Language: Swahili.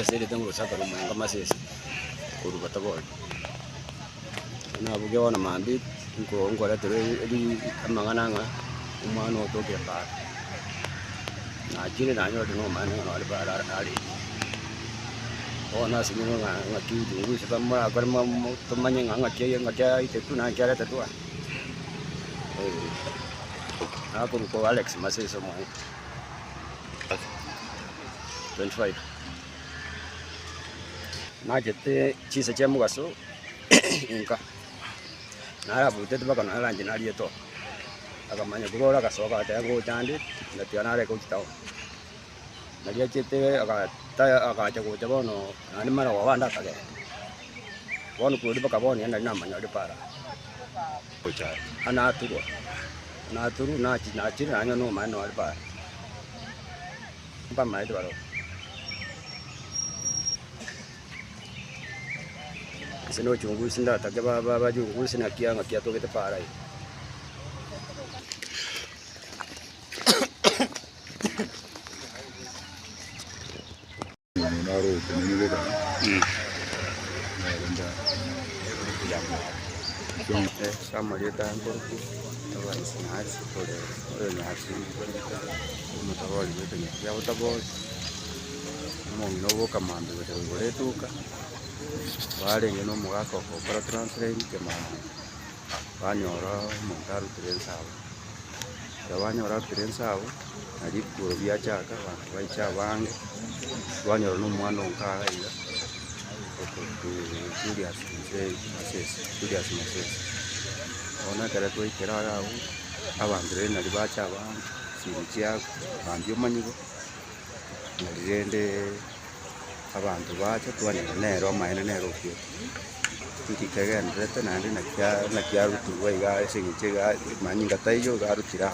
siri tengo saka rumenga masisi kuru batabol na bugyo na mambi ngo la tere edi amangana nga umano to ke pa na jire na nyo no mano no ali ba ali ona sini nga tu du se ma gar ma to manya nga ke ite tu na kya ta tu aku ko Alex masih semua 25 na jete chisa cha mugaso inka na rabu te baka na lanje na lieto akamanya kurola kasoka ta ngo chandi na tiana re ko chitao na dia chete aka cha ko cha bono ani mara wa wanda kage bono ku di baka bono na manya de para ocha ana turu na chi na no ma no ba ba mai do sino chungu sinda ta ba chungu sina kia ngakia to kita para ai naro tenini beda sama dia tahan porku tawa isnaz ore nasi mutawali betul ya utabol mo novo kamando betul gore tuka wale ngeno mugako ko para translate ke mama banyora montaru trensao ya banyora trensao ali kuro bya chaka baicha bange banyora no mwana onkaga ila ko Julius Mases ona kare to ikera abandre na bacha ba sinjia bambyo manyigo nagende abantu bacha twane nero maina nero kyo tikikega ndrete nandi na kya rutu wa ga singiche ga manyinga taiyo ga rutira